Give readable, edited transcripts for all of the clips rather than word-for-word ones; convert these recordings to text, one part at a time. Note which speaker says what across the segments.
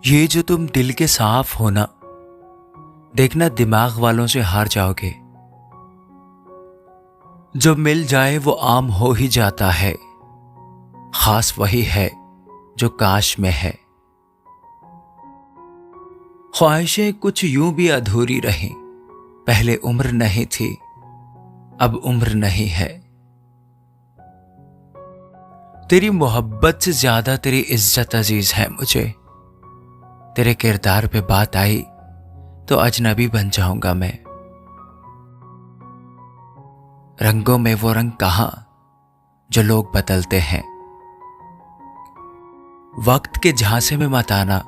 Speaker 1: ये जो तुम दिल के साफ हो ना, देखना दिमाग वालों से हार जाओगे। जो मिल जाए वो आम हो ही जाता है, खास वही है जो काश में है। ख्वाहिशें कुछ यूं भी अधूरी रहीं, पहले उम्र नहीं थी अब उम्र नहीं है। तेरी मोहब्बत से ज्यादा तेरी इज्जत अजीज है मुझे। तेरे किरदार पे बात आई तो अजनबी बन जाऊंगा मैं। रंगों में वो रंग कहां जो लोग बदलते हैं। वक्त के झांसे में मत आना,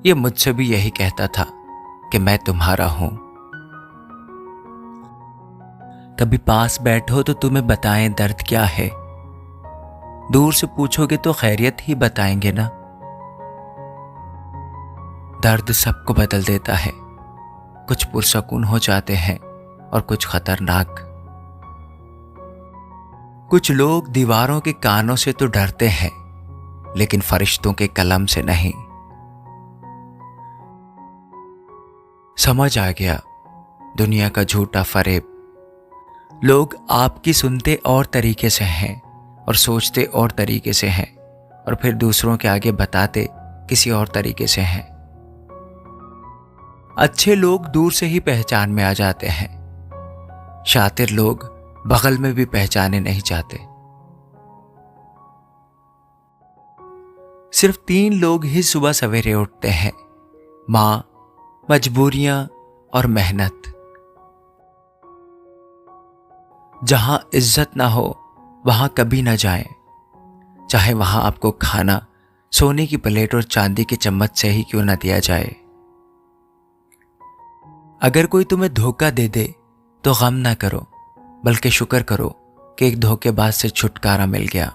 Speaker 1: ये मुझसे भी यही कहता था कि मैं तुम्हारा हूं। कभी पास बैठो तो तुम्हें बताएं दर्द क्या है, दूर से पूछोगे तो खैरियत ही बताएंगे ना। दर्द सबको बदल देता है, कुछ पुरसकून हो जाते हैं और कुछ खतरनाक। कुछ लोग दीवारों के कानों से तो डरते हैं, लेकिन फरिश्तों के कलम से नहीं। समझ आ गया दुनिया का झूठा फरेब। लोग आपकी सुनते और तरीके से हैं और सोचते और तरीके से हैं, और फिर दूसरों के आगे बताते किसी और तरीके से हैं। अच्छे लोग दूर से ही पहचान में आ जाते हैं, शातिर लोग बगल में भी पहचाने नहीं चाहते। सिर्फ 3 लोग ही सुबह सवेरे उठते हैं, मां, मजबूरियां और मेहनत। जहां इज्जत ना हो वहां कभी ना जाएं, चाहे वहां आपको खाना सोने की प्लेट और चांदी के चम्मच से ही क्यों ना दिया जाए। अगर कोई तुम्हें धोखा दे दे तो गम ना करो, बल्कि शुक्र करो कि एक धोखेबाज से छुटकारा मिल गया।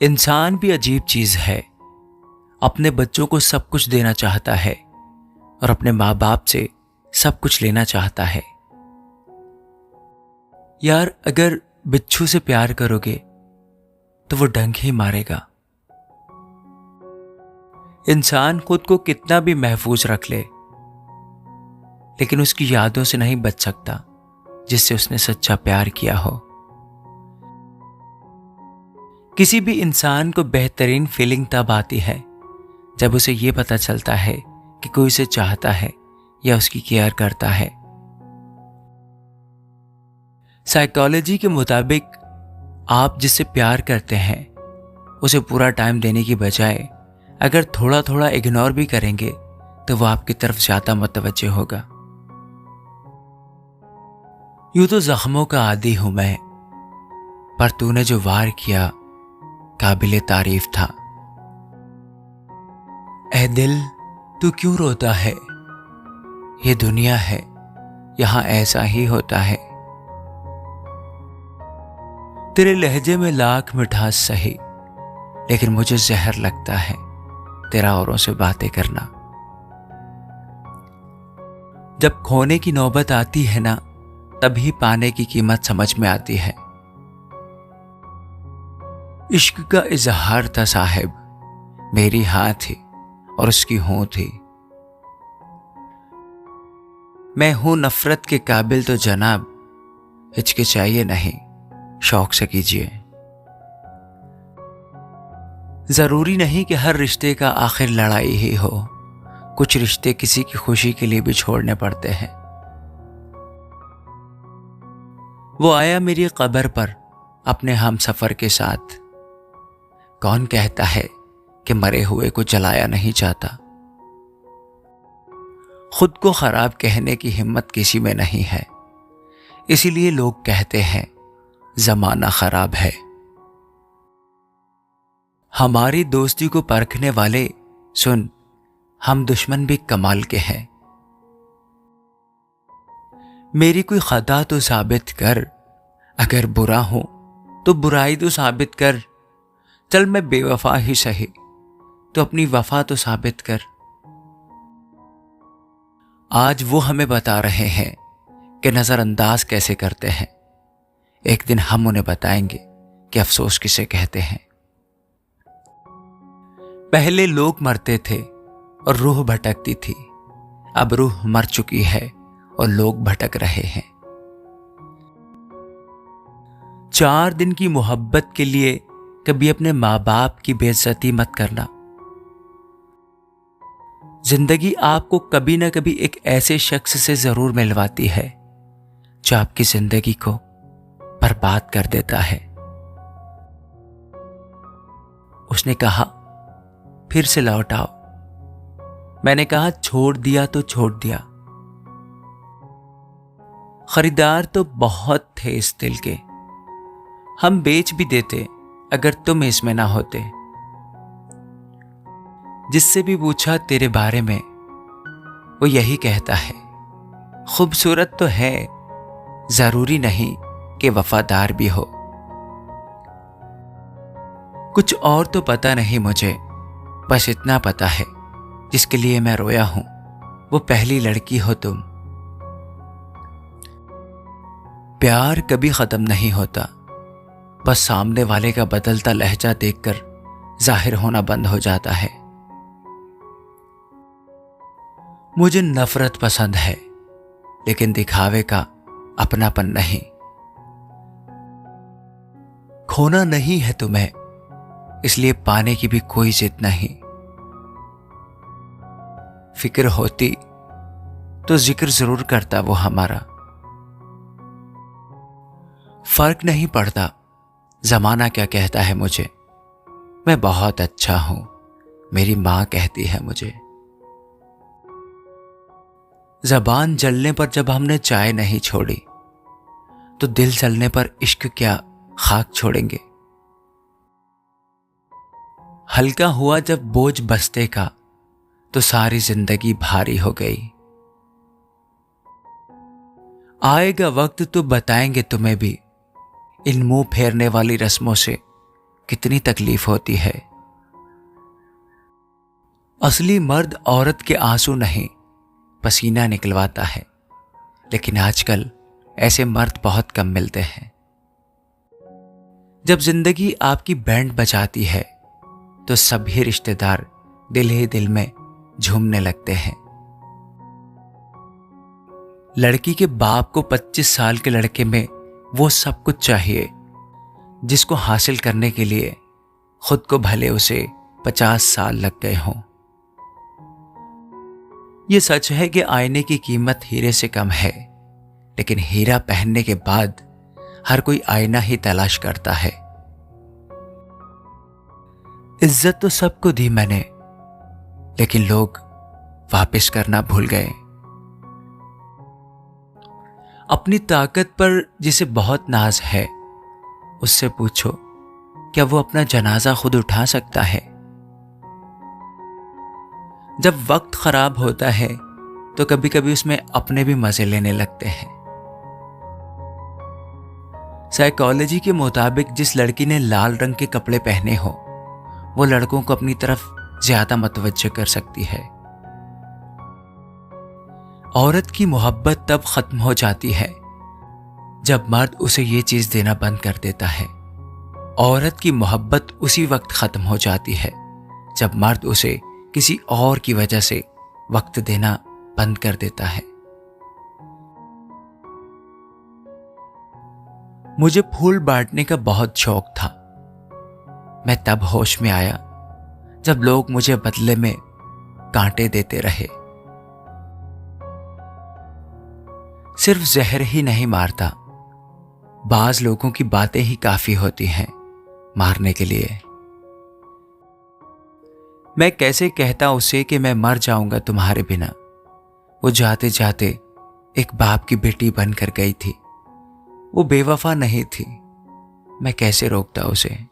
Speaker 1: इंसान भी अजीब चीज है, अपने बच्चों को सब कुछ देना चाहता है और अपने माँ बाप से सब कुछ लेना चाहता है। यार, अगर बिच्छू से प्यार करोगे तो वो डंक ही मारेगा। इंसान खुद को कितना भी महफूज रख ले, लेकिन उसकी यादों से नहीं बच सकता जिससे उसने सच्चा प्यार किया हो। किसी भी इंसान को बेहतरीन फीलिंग तब आती है जब उसे यह पता चलता है कि कोई उसे चाहता है या उसकी केयर करता है। साइकोलॉजी के मुताबिक आप जिससे प्यार करते हैं उसे पूरा टाइम देने की बजाय अगर थोड़ा थोड़ा इग्नोर भी करेंगे तो वो आपकी तरफ ज्यादा मुतवज्जे होगा। यूं तो जख्मों का आदी हूं मैं, पर तूने जो वार किया काबिले तारीफ था। ऐ दिल, तू क्यों रोता है, ये दुनिया है यहां ऐसा ही होता है। तेरे लहजे में लाख मिठास सही, लेकिन मुझे जहर लगता है तेरा औरों से बातें करना। जब खोने की नौबत आती है ना, तभी पाने की कीमत समझ में आती है। इश्क का इजहार था साहिब, मेरी हाँ थी और उसकी हूं थी। मैं हूं नफरत के काबिल तो जनाब, हिचकिचाइए नहीं, शौक से कीजिए। जरूरी नहीं कि हर रिश्ते का आखिर लड़ाई ही हो, कुछ रिश्ते किसी की खुशी के लिए भी छोड़ने पड़ते हैं। वो आया मेरी कब्र पर अपने हम सफर के साथ। कौन कहता है कि मरे हुए को जलाया नहीं जाता। खुद को खराब कहने की हिम्मत किसी में नहीं है, इसीलिए लोग कहते हैं जमाना खराब है। हमारी दोस्ती को परखने वाले सुन, हम दुश्मन भी कमाल के हैं। मेरी कोई खता तो साबित कर, अगर बुरा हूं तो बुराई तो साबित कर। चल मैं बेवफा ही सही, तो अपनी वफा तो साबित कर। आज वो हमें बता रहे हैं कि नजरअंदाज कैसे करते हैं, एक दिन हम उन्हें बताएंगे कि अफसोस किसे कहते हैं। पहले लोग मरते थे और रूह भटकती थी, अब रूह मर चुकी है और लोग भटक रहे हैं। 4 दिन की मोहब्बत के लिए कभी अपने माँ बाप की बेइज्जती मत करना। जिंदगी आपको कभी ना कभी एक ऐसे शख्स से जरूर मिलवाती है जो आपकी जिंदगी को बर्बाद कर देता है। उसने कहा फिर से लौट आओ। मैंने कहा छोड़ दिया तो छोड़ दिया। खरीदार तो बहुत थे इस दिल के, हम बेच भी देते अगर तुम इसमें ना होते। जिससे भी पूछा तेरे बारे में वो यही कहता है, खूबसूरत तो है, जरूरी नहीं कि वफादार भी हो। कुछ और तो पता नहीं मुझे, बस इतना पता है जिसके लिए मैं रोया हूं वो पहली लड़की हो तुम। प्यार कभी खत्म नहीं होता, बस सामने वाले का बदलता लहजा देखकर जाहिर होना बंद हो जाता है। मुझे नफरत पसंद है लेकिन दिखावे का अपनापन नहीं। खोना नहीं है तुम्हें इसलिए पाने की भी कोई जिद नहीं। फिक्र होती तो जिक्र जरूर करता वो हमारा। फर्क नहीं पड़ता जमाना क्या कहता है मुझे, मैं बहुत अच्छा हूं मेरी मां कहती है मुझे। जबान जलने पर जब हमने चाय नहीं छोड़ी तो दिल जलने पर इश्क क्या खाक छोड़ेंगे। हल्का हुआ जब बोझ बस्ते का तो सारी जिंदगी भारी हो गई। आएगा वक्त तो बताएंगे तुम्हें भी इन मुंह फेरने वाली रस्मों से कितनी तकलीफ होती है। असली मर्द औरत के आंसू नहीं पसीना निकलवाता है, लेकिन आजकल ऐसे मर्द बहुत कम मिलते हैं। जब जिंदगी आपकी बैंड बजाती है तो सभी रिश्तेदार दिल ही दिल में झूमने लगते हैं। लड़की के बाप को 25 साल के लड़के में वो सब कुछ चाहिए जिसको हासिल करने के लिए खुद को भले उसे 50 साल लग गए हों। ये सच है कि आईने की कीमत हीरे से कम है, लेकिन हीरा पहनने के बाद हर कोई आईना ही तलाश करता है। इज्जत तो सबको दी मैंने, लेकिन लोग वापस करना भूल गए। अपनी ताकत पर जिसे बहुत नाज है उससे पूछो क्या वो अपना जनाजा खुद उठा सकता है। जब वक्त खराब होता है तो कभी कभी उसमें अपने भी मजे लेने लगते हैं। साइकोलॉजी के मुताबिक जिस लड़की ने लाल रंग के कपड़े पहने हो वो लड़कों को अपनी तरफ ज्यादा मतवज्जो कर सकती है। औरत की मोहब्बत तब खत्म हो जाती है जब मर्द उसे ये चीज देना बंद कर देता है। औरत की मोहब्बत उसी वक्त खत्म हो जाती है जब मर्द उसे किसी और की वजह से वक्त देना बंद कर देता है। मुझे फूल बांटने का बहुत शौक था। मैं तब होश में आया जब लोग मुझे बदले में कांटे देते रहे। सिर्फ जहर ही नहीं मारता, बाज लोगों की बातें ही काफी होती हैं मारने के लिए। मैं कैसे कहता उसे कि मैं मर जाऊंगा तुम्हारे बिना। वो जाते जाते एक बाप की बेटी बनकर गई थी। वो बेवफा नहीं थी, मैं कैसे रोकता उसे।